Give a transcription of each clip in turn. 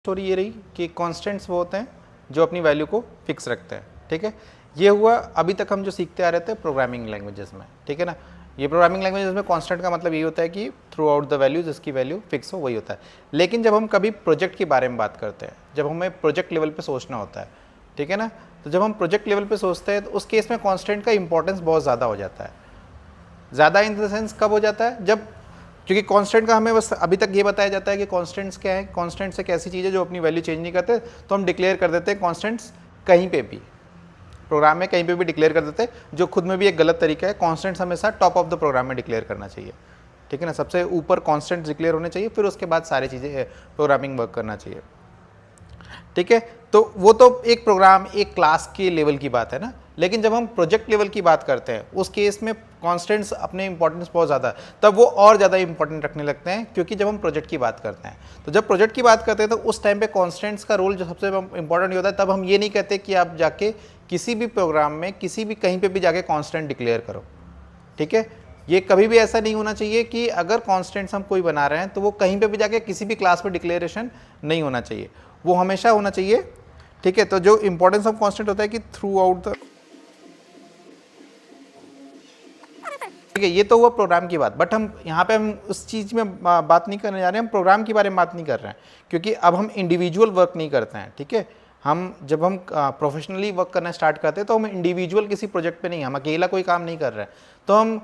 Story ये रही कि कॉन्स्टेंट्स वो होते हैं जो अपनी वैल्यू को फिक्स रखते हैं, ठीक है। ये हुआ अभी तक हम जो सीखते आ रहे थे प्रोग्रामिंग लैंग्वेजेस में, ठीक है ना। ये प्रोग्रामिंग लैंग्वेजेस में कांस्टेंट का मतलब ये होता है कि थ्रू आउट द वैल्यू जिसकी वैल्यू फिक्स हो वही होता है। लेकिन जब हम कभी प्रोजेक्ट के बारे में बात करते हैं, जब हमें प्रोजेक्ट लेवल पे सोचना होता है, ठीक है ना, तो जब हम प्रोजेक्ट लेवल पे सोचते हैं तो उस केस में कांस्टेंट का इंपॉर्टेंस बहुत ज़्यादा हो जाता है। ज़्यादा इन द सेंस कब हो जाता है, जब क्योंकि कांस्टेंट का हमें बस अभी तक ये बताया जाता है कि कांस्टेंट्स क्या है, कांस्टेंट्स एक ऐसी चीज़ है जो अपनी वैल्यू चेंज नहीं करते, तो हम डिक्लेयर कर देते हैं कांस्टेंट्स कहीं पे भी, प्रोग्राम में कहीं पे भी डिक्लेयर कर देते हैं, जो खुद में भी एक गलत तरीका है। कांस्टेंट्स हमेशा टॉप ऑफ द प्रोग्राम में डिक्लेयर करना चाहिए, ठीक है ना, सबसे ऊपर कांस्टेंट्स डिक्लेयर होने चाहिए, फिर उसके बाद सारी चीज़ें प्रोग्रामिंग वर्क करना चाहिए, ठीक है। तो वो तो एक प्रोग्राम एक क्लास के लेवल की बात है ना। लेकिन जब हम प्रोजेक्ट लेवल की बात करते हैं उस केस में कॉन्स्टेंट्स अपने इंपॉर्टेंस बहुत ज़्यादा है, तब वो और ज़्यादा इंपॉर्टेंट रखने लगते हैं, क्योंकि जब हम प्रोजेक्ट की बात करते हैं, तो जब प्रोजेक्ट की बात करते हैं तो उस टाइम पे कॉन्स्टेंट्स का रोल जो सबसे इंपॉर्टेंट होता है। तब हम ये नहीं कहते कि आप जाके किसी भी प्रोग्राम में किसी भी कहीं पर भी जाके कॉन्स्टेंट डिक्लेयर करो, ठीक है। ये कभी भी ऐसा नहीं होना चाहिए कि अगर कॉन्स्टेंट्स हम कोई बना रहे हैं तो वो कहीं पे भी जाके किसी भी क्लास में डिक्लेरेशन नहीं होना चाहिए, वो हमेशा होना चाहिए, ठीक है। तो जो इंपॉर्टेंस ऑफ कांस्टेंट होता है कि थ्रू आउट द, ठीक है, ये तो हुआ प्रोग्राम की बात। बट हम यहाँ पे हम उस चीज़ में बात नहीं करने जा रहे हैं, हम प्रोग्राम के बारे में बात नहीं कर रहे हैं, क्योंकि अब हम इंडिविजुअल वर्क नहीं करते हैं, ठीक है। हम जब हम प्रोफेशनली वर्क करना स्टार्ट करते हैं तो हम इंडिविजुअल किसी प्रोजेक्ट पे नहीं, हम अकेला कोई काम नहीं कर रहे हैं, तो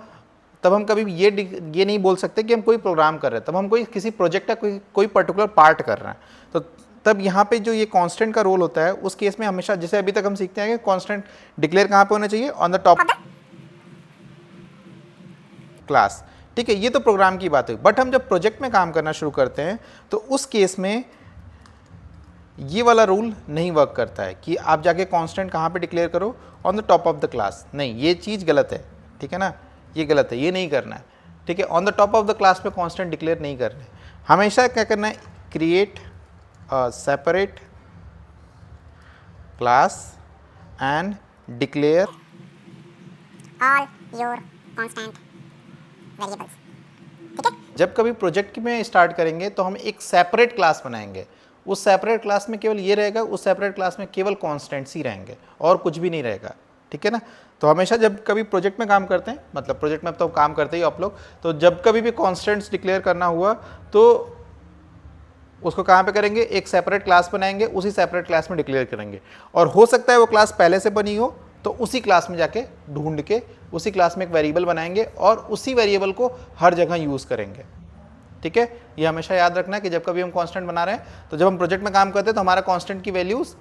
तब हम कभी ये नहीं बोल सकते कि हम कोई प्रोग्राम कर रहे हैं, तब हम किसी प्रोजेक्ट का कोई पर्टिकुलर पार्ट कर रहे हैं। तो तब यहाँ पे जो ये कांस्टेंट का रोल होता है उस केस में हमेशा, जैसे अभी तक हम सीखते हैं कि कांस्टेंट डिक्लेयर कहाँ पे होना चाहिए, ऑन द टॉप क्लास, ठीक है। ये तो प्रोग्राम की बात है। बट हम जब प्रोजेक्ट में काम करना शुरू करते हैं तो उस केस में ये वाला रूल नहीं वर्क करता है कि आप जाके कांस्टेंट कहाँ पे डिक्लेयर करो, on the top of the class. नहीं, ये चीज़ गलत है, ठीक है ना, ये गलत है, ये नहीं करना है, ठीक है। On the top of the class पे कांस्टेंट डिक्लेयर नहीं करना है। हमेशा क्या करना है, create separate class and declare all your constant variables, ठीक है। जब कभी प्रोजेक्ट में स्टार्ट करेंगे तो हम एक सेपरेट क्लास बनाएंगे, उस सेपरेट क्लास में केवल ये रहेगा, उस सेपरेट क्लास में केवल कॉन्स्टेंट्स ही रहेंगे और कुछ भी नहीं रहेगा, ठीक है ना। तो हमेशा जब कभी प्रोजेक्ट में काम करते हैं, मतलब प्रोजेक्ट में तो काम करते ही आप लोग, तो जब कभी भी कॉन्स्टेंट्स डिक्लेयर करना हुआ तो उसको कहाँ पे करेंगे, एक सेपरेट क्लास बनाएंगे, उसी सेपरेट क्लास में डिक्लेयर करेंगे। और हो सकता है वो क्लास पहले से बनी हो तो उसी क्लास में जाके ढूंढ के उसी क्लास में एक वेरिएबल बनाएंगे और उसी वेरिएबल को हर जगह यूज़ करेंगे, ठीक है। ये हमेशा याद रखना कि जब कभी हम कांस्टेंट बना रहे हैं तो जब हम प्रोजेक्ट में काम करते हैं तो हमारा कांस्टेंट की वैल्यूज़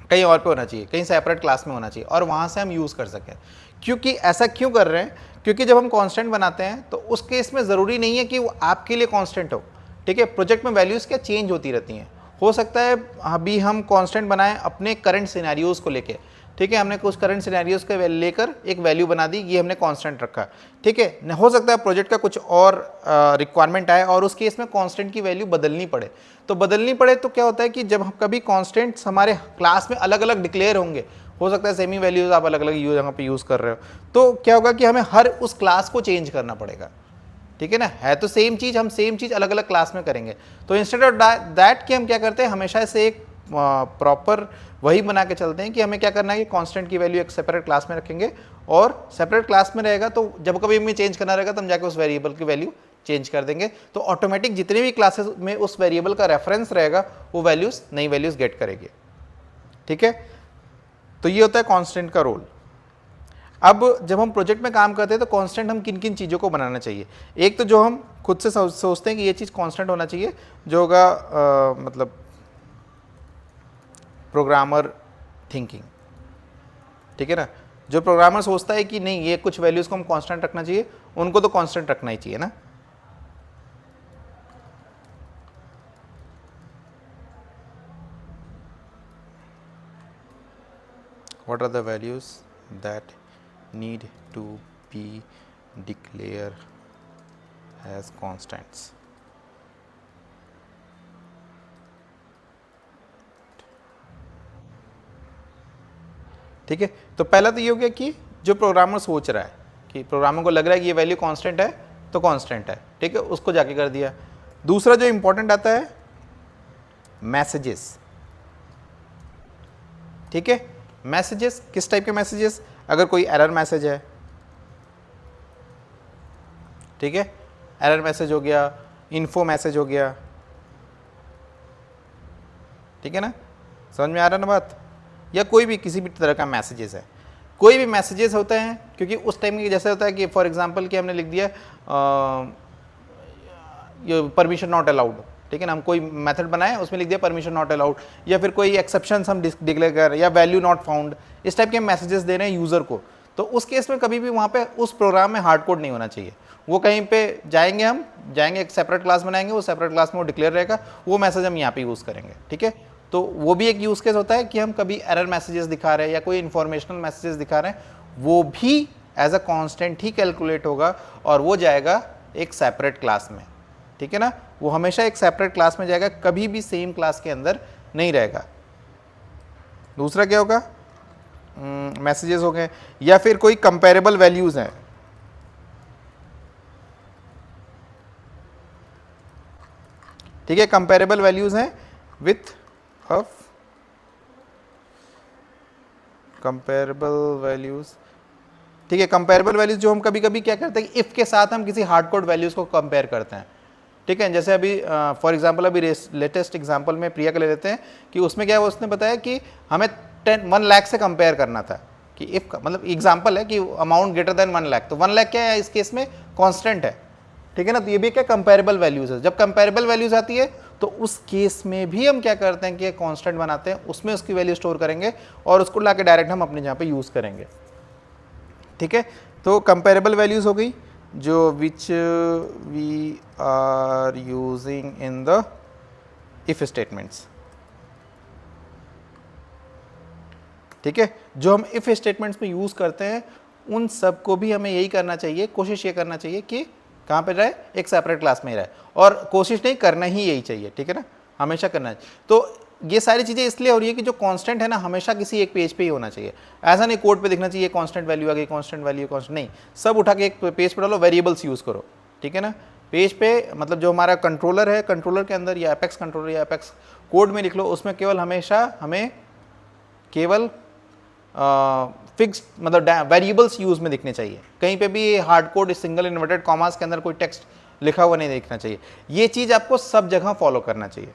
कहीं और पे होना चाहिए, कहीं सेपरेट क्लास में होना चाहिए और वहाँ से हम यूज़ कर सकें। क्योंकि ऐसा क्यों कर रहे हैं, क्योंकि जब हम कांस्टेंट बनाते हैं तो उस केस में ज़रूरी नहीं है कि वो आपके लिए कांस्टेंट हो, ठीक है। प्रोजेक्ट में वैल्यूज़ क्या चेंज होती रहती हैं। हो सकता है अभी हम कांस्टेंट बनाएं अपने करंट सिनेरियोज़ को लेके, ठीक है, हमने कुछ करंट सिनेरियोज़ के लेकर एक वैल्यू बना दी, ये हमने कांस्टेंट रखा, ठीक है। हो सकता है प्रोजेक्ट का कुछ और रिक्वायरमेंट आए और उस केस में कांस्टेंट की वैल्यू बदलनी पड़े, तो बदलनी पड़े तो क्या होता है कि जब हम कभी कांस्टेंट्स हमारे क्लास में अलग अलग डिक्लेयर होंगे, हो सकता है सेमी वैल्यूज़ आप अलग अलग यहाँ पे यूज़ कर रहे हो, तो क्या होगा कि हमें हर उस क्लास को चेंज करना पड़ेगा, ठीक है ना। है तो सेम चीज़, हम सेम चीज़ अलग अलग क्लास में करेंगे। तो इंस्टेड ऑफ दैट कि हम क्या करते हैं, हमेशा से एक प्रॉपर वही बना के चलते हैं कि हमें क्या करना है कि कांस्टेंट की वैल्यू एक सेपरेट क्लास में रखेंगे और सेपरेट क्लास में रहेगा तो जब कभी हमें चेंज करना रहेगा तो हम जाके उस वेरिएबल की वैल्यू चेंज कर देंगे, तो ऑटोमेटिक जितने भी क्लासेस में उस वेरिएबल का रेफरेंस रहेगा वो वैल्यूज़ नई वैल्यूज़ गेट करेगी, ठीक है। तो ये होता है कांस्टेंट का रोल। अब जब हम प्रोजेक्ट में काम करते हैं तो कांस्टेंट हम किन किन चीज़ों को बनाना चाहिए। एक तो जो हम खुद से सोचते हैं कि ये चीज़ कांस्टेंट होना चाहिए, जो होगा मतलब प्रोग्रामर थिंकिंग, ठीक है ना। जो प्रोग्रामर सोचता है कि नहीं ये कुछ वैल्यूज़ को हम कांस्टेंट रखना चाहिए, उनको तो कांस्टेंट रखना ही चाहिए ना। What are the values that need to be declared as constants? ठीक है। तो पहला तो ये हो गया कि जो प्रोग्रामर सोच रहा है कि प्रोग्रामर को लग रहा है कि ये वैल्यू कांस्टेंट है तो कांस्टेंट है, ठीक है, उसको जाके कर दिया। दूसरा जो इंपॉर्टेंट आता है मैसेजेस, ठीक है। मैसेजेस किस टाइप के मैसेजेस, अगर कोई एरर मैसेज है, ठीक है, एरर मैसेज हो गया, इन्फो मैसेज हो गया, ठीक है ना, समझ में आ रहा ना बात, या कोई भी किसी भी तरह का मैसेजेस है, कोई भी मैसेजेस होते हैं, क्योंकि उस टाइम की जैसे होता है कि फॉर एग्जांपल कि हमने लिख दिया ये परमिशन नॉट अलाउड, ठीक है ना, हम कोई मेथड बनाए उसमें लिख दिया परमिशन नॉट अलाउड, या फिर कोई एक्सेप्शन हम डिक्लेयर कर, या वैल्यू नॉट फाउंड, इस टाइप के मैसेजेस दे रहे हैं यूज़र को, तो उस केस में कभी भी वहाँ पे उस प्रोग्राम में हार्ड कोड नहीं होना चाहिए। वो कहीं पे जाएंगे, हम जाएंगे एक सेपरेट क्लास बनाएंगे, वो सेपरेट क्लास में वो डिक्लेयर रहेगा, वो मैसेज हम यहाँ पे यूज़ करेंगे, ठीक है। तो वो भी एक यूज़ केस होता है कि हम कभी एरर मैसेजेस दिखा रहे हैं या कोई इन्फॉर्मेशनल मैसेजेस दिखा रहे हैं, वो भी एज अ कांस्टेंट ही कैलकुलेट होगा और वो जाएगा एक सेपरेट क्लास में, ठीक है ना, वो हमेशा एक सेपरेट क्लास में जाएगा, कभी भी सेम क्लास के अंदर नहीं रहेगा। दूसरा क्या होगा, मैसेजेस हो गए, या फिर कोई कंपेरेबल वैल्यूज हैं, ठीक है, कंपेरेबल वैल्यूज हैं विथ ऑफ कंपेरेबल वैल्यूज, ठीक है, कंपेरेबल वैल्यूज जो हम कभी कभी क्या करते हैं, इफ के साथ हम किसी हार्ड कोड वैल्यूज को कंपेयर करते हैं, ठीक है। जैसे अभी फॉर एग्जांपल अभी लेटेस्ट एग्जांपल में प्रिया का ले लेते हैं कि उसमें क्या है, उसने बताया कि हमें 1 लाख से कंपेयर करना था, कि इफ का मतलब एग्जांपल है कि अमाउंट ग्रेटर देन 1 लाख, तो 1 लाख क्या है इस केस में कांस्टेंट है, ठीक है ना, तो ये भी क्या कंपेरेबल वैल्यूज है। जब कंपेरेबल वैल्यूज आती है तो उस केस में भी हम क्या करते हैं कि कांस्टेंट बनाते हैं, उसमें उसकी वैल्यू स्टोर करेंगे और उसको लाके डायरेक्ट हम अपने जहाँ पे यूज़ करेंगे, ठीक है। तो कंपेरेबल वैल्यूज हो गई जो which we are using in the if statements, ठीक है, जो हम इफ स्टेटमेंट्स में यूज करते हैं उन सब को भी हमें यही करना चाहिए, कोशिश ये करना चाहिए कि कहाँ पे रहे, एक सेपरेट क्लास में ही रहे, और कोशिश नहीं करना ही यही चाहिए, ठीक है ना, हमेशा करना है। तो ये सारी चीज़ें इसलिए हो रही है कि जो कांस्टेंट है ना हमेशा किसी एक पेज पे ही होना चाहिए, ऐसा नहीं कोड पे दिखना चाहिए कांस्टेंट वैल्यू आ गई, कांस्टेंट वैल्यू कांस्टेंट, नहीं, सब उठा के एक पेज पे डालो, वेरिएबल्स यूज़ करो, ठीक है ना, पेज पे मतलब जो हमारा कंट्रोलर है, कंट्रोलर के अंदर या एपेक्स कंट्रोलर या एपेक्स कोड में लिख लो, उसमें केवल हमेशा हमें केवल फिक्स्ड मतलब वेरिएबल्स यूज में दिखने चाहिए, कहीं पे भी hard code single inverted commas के अंदर कोई टेक्स्ट लिखा हुआ नहीं दिखना चाहिए। ये चीज़ आपको सब जगह फॉलो करना चाहिए,